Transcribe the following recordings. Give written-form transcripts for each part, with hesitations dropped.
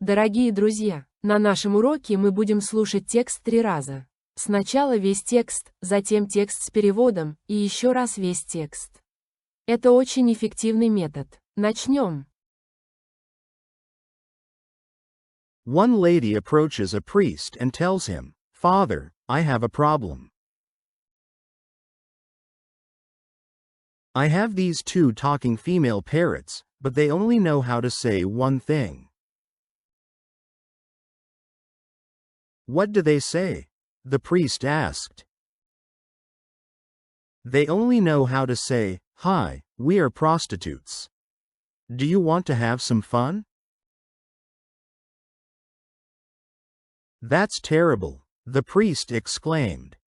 Дорогие друзья, на нашем уроке мы будем слушать текст 3 раза. Сначала весь текст, затем текст с переводом, и еще раз весь текст. Это очень эффективный метод. Начнем. One lady approaches a priest and tells him, "Father, I have a problem. I have these two talking female parrots, but they only know how to say one thing. What do they say?" the priest asked. "They only know how to say, 'Hi, we are prostitutes. Do you want to have some fun?'" "That's terrible," the priest exclaimed.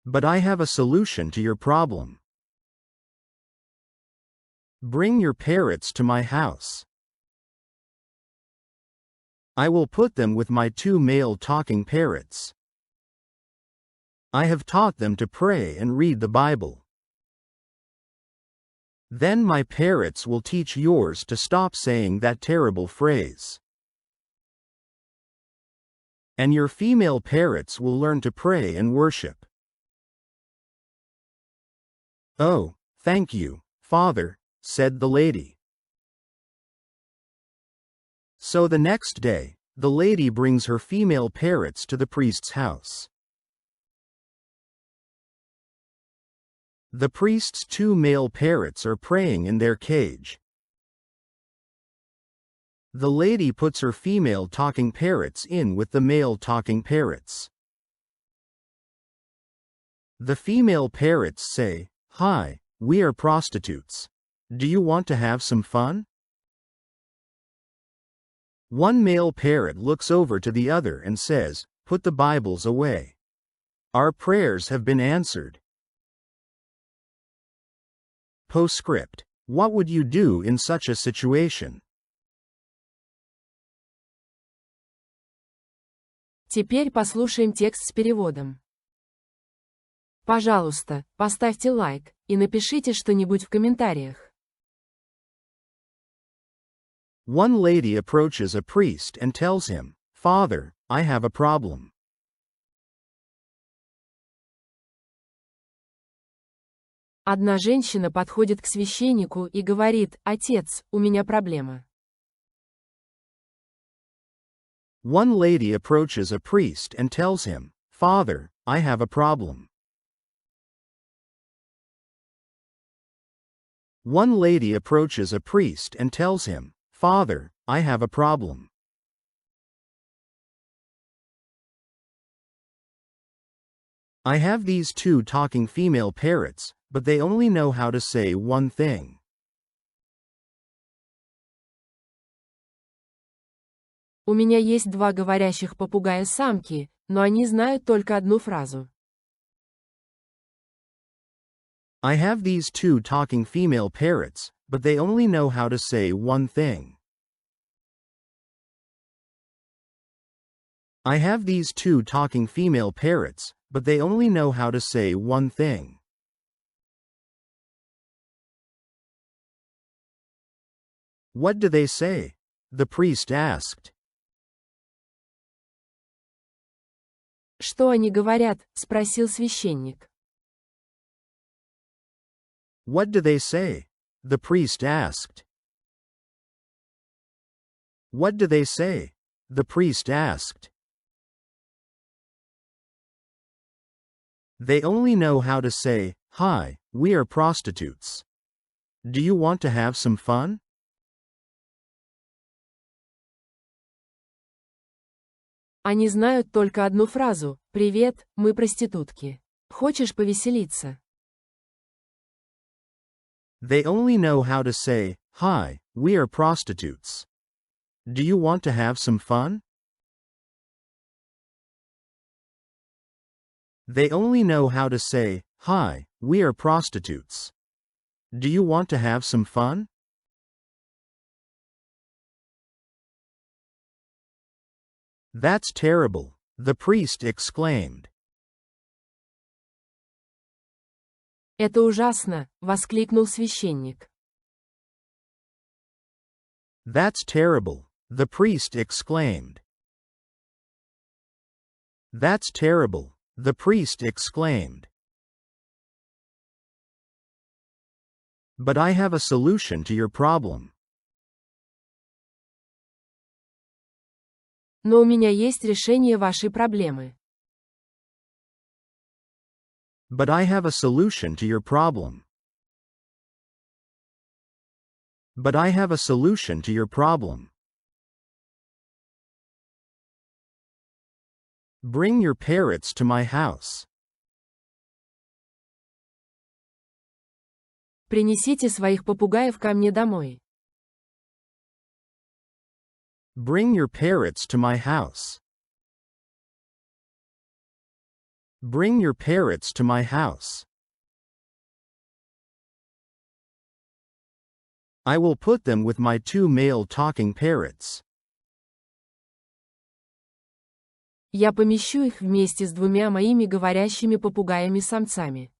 "But I have a solution to your problem. Bring your parrots to my house. I will put them with my two male talking parrots. I have taught them to pray and read the Bible. Then my parrots will teach yours to stop saying that terrible phrase. And your female parrots will learn to pray and worship." "Oh, thank you, Father," said the lady. So the next day, the lady brings her female parrots to the priest's house. The priest's two male parrots are praying in their cage. The lady puts her female talking parrots in with the male talking parrots. The female parrots say, "Hi, we are prostitutes. Do you want to have some fun?" One male parrot looks over to the other and says, "Put the Bibles away. Our prayers have been answered." Postscript. What would you do in such a situation? Теперь послушаем текст с переводом. Пожалуйста, поставьте лайк и напишите что-нибудь в комментариях. One lady approaches a priest and tells him, "Father, I have a problem. Одна женщина подходит к священнику и говорит: «Отец, у меня проблема». One lady approaches a priest and tells him, "Father, I have a problem." One lady approaches a priest and tells him, "Father, I have a problem." I have these two talking female parrots, but they only know how to say one thing. У меня есть 2 говорящих попугая-самки, но они знают только одну фразу. I have these two talking female parrots, but they only know how to say one thing. I have these two talking female parrots, but they only know how to say one thing. What do they say? The priest asked. «Что они говорят?» — спросил священник. What do they say? The priest asked. What do they say? The priest asked. They only know how to say, "Hi, we are prostitutes. Do you want to have some fun?" Они знают только одну фразу: «Привет, мы проститутки. Хочешь повеселиться?» They only know how to say, "Hi, we are prostitutes. Do you want to have some fun?" They only know how to say, "Hi, we are prostitutes. Do you want to have some fun?" That's terrible, the priest exclaimed. Это ужасно, воскликнул священник. That's terrible, the priest exclaimed. That's terrible, the priest exclaimed. But I have a solution to your problem. Но у меня есть решение вашей проблемы. But I have a solution to your problem. But I have a solution to your problem. Bring your parrots to my house. Принесите своих попугаев ко мне домой. Bring your parrots to my house. Bring your parrots to my house. I will put them with my 2 male talking parrots. Я помещу их вместе с 2 моими говорящими попугаями-самцами.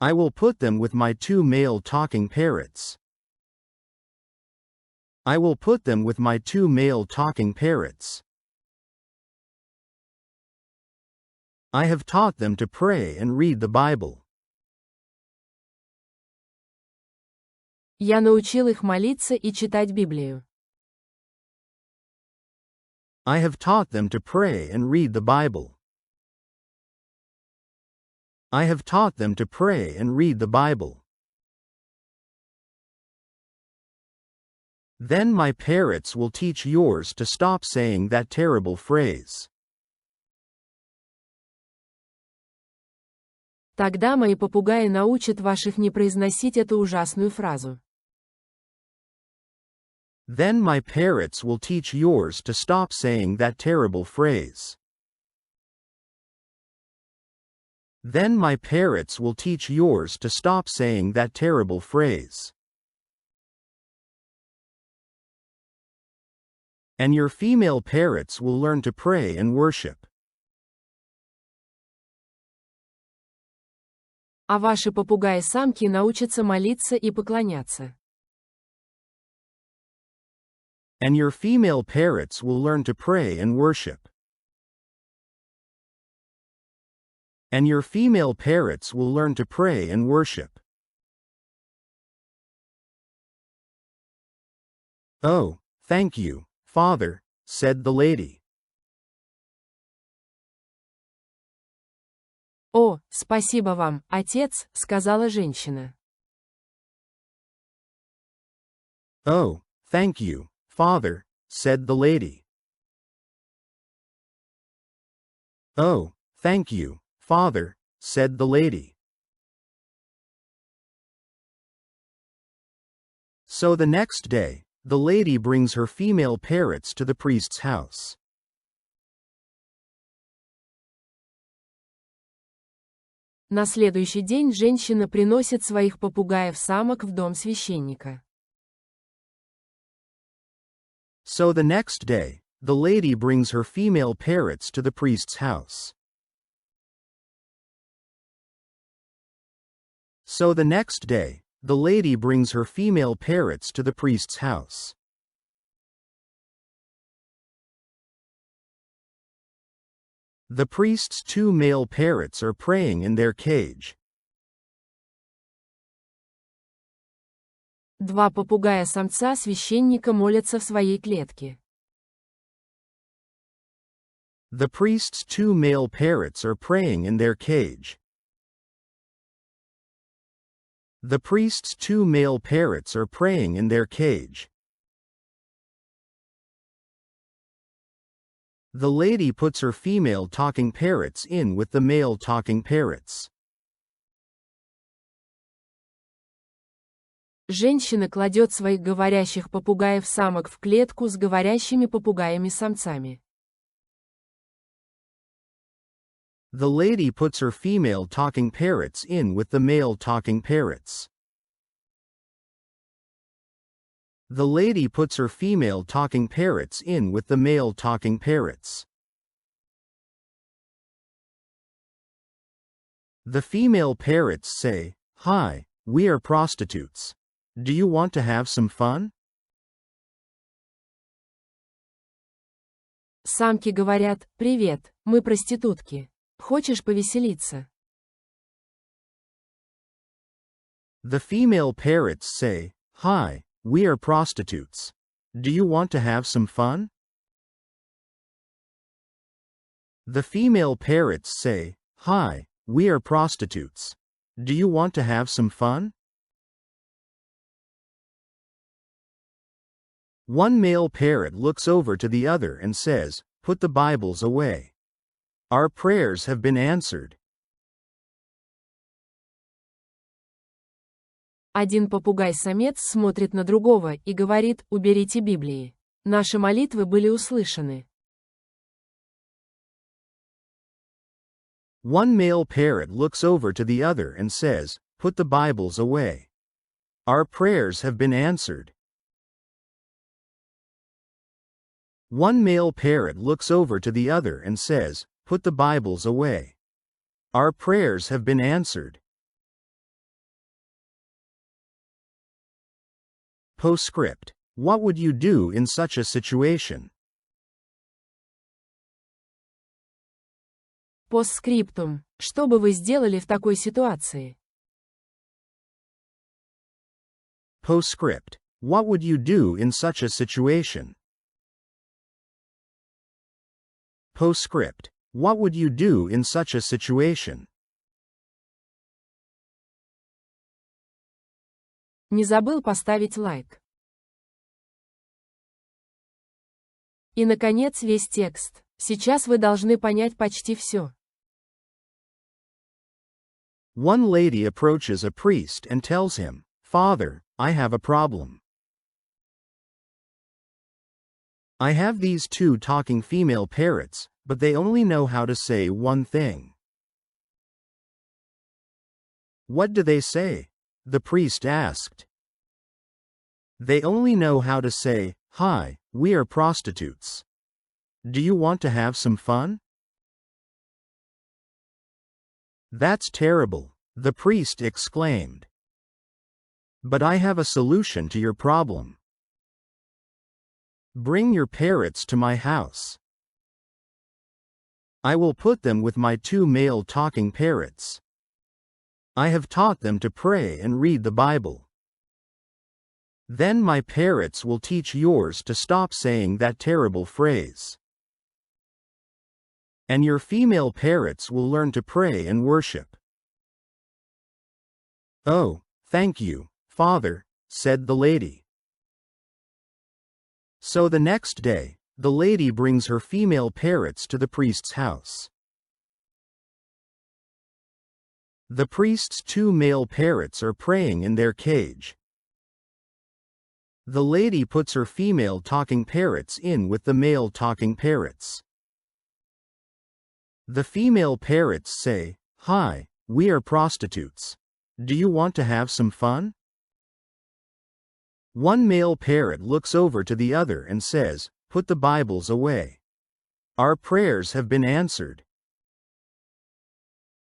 I will put them with my 2 male talking parrots. I will put them with my 2 male talking parrots. I have taught them to pray and read the Bible. Я научил их молиться и читать Библию. I have taught them to pray and read the Bible. I have taught them to pray and read the Bible. Then my parrots will teach yours to stop saying that terrible phrase. Тогда мои попугаи научат ваших не произносить эту ужасную фразу. Then my parrots will teach yours to stop saying that terrible phrase. Then my parrots will teach yours to stop saying that terrible phrase. And your female parrots will learn to pray and worship. А ваши попугаи-самки научатся молиться и поклоняться. And your female parrots will learn to pray and worship. And your female parrots will learn to pray and worship. Oh, thank you, Father, said the lady. О, спасибо вам, отец, сказала женщина. Oh, thank you, Father, said the lady. Oh, thank you, Father, said the lady. So the next day, the lady brings her female parrots to the priest's house. На следующий день женщина приносит своих попугаев-самок в дом священника. So the next day, the lady brings her female parrots to the priest's house. So the next day, the lady brings her female parrots to the priest's house. The priest's 2 male parrots are praying in their cage. 2 попугая-самца священника молятся в своей клетке. The priest's 2 male parrots are praying in their cage. The priest's 2 male parrots are praying in their cage. The lady puts her female talking parrots in with the male talking parrots. Женщина кладет своих говорящих попугаев-самок в клетку с говорящими попугаями-самцами. The lady puts her female talking parrots in with the male talking parrots. The lady puts her female talking parrots in with the male talking parrots. The female parrots say, "Hi, we are prostitutes. Do you want to have some fun?" Самки говорят: «Привет, мы проститутки. Хочешь повеселиться?» The female parrots say, "Hi, we are prostitutes. Do you want to have some fun?" The female parrots say, "Hi, we are prostitutes. Do you want to have some fun?" One male parrot looks over to the other and says, "Put the Bibles away. Our prayers have been answered." Один попугай-самец смотрит на другого и говорит: «Уберите Библии. Наши молитвы были услышаны». One male parrot looks over to the other and says, "Put the Bibles away. Our prayers have been answered." One male parrot looks over to the other and says, "Put the Bibles away. Our prayers have been answered." Postscript. What would you do in such a situation? Постскриптум. Что бы вы сделали в такой ситуации? Postscript. What would you do in such a situation? Postscript. What would you do in such a situation? Не забыл поставить лайк. И, наконец, весь текст. Сейчас вы должны понять почти все. One lady approaches a priest and tells him, "Father, I have a problem. I have these two talking female parrots, but they only know how to say one thing." "What do they say?" the priest asked. "They only know how to say, 'Hi, we are prostitutes. Do you want to have some fun?'" "That's terrible," the priest exclaimed. "But I have a solution to your problem. Bring your parrots to my house. I will put them with my two male talking parrots. I have taught them to pray and read the Bible. Then my parrots will teach yours to stop saying that terrible phrase. And your female parrots will learn to pray and worship." "Oh, thank you, Father," said the lady. So the next day, the lady brings her female parrots to the priest's house. The priest's two male parrots are praying in their cage. The lady puts her female talking parrots in with the male talking parrots. The female parrots say, "Hi, we are prostitutes. Do you want to have some fun?" One male parrot looks over to the other and says, "Put the Bibles away. Our prayers have been answered."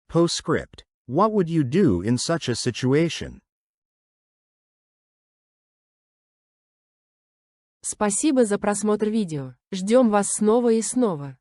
Postscript. What would you do in such a situation? Спасибо за просмотр видео. Ждем вас снова и снова.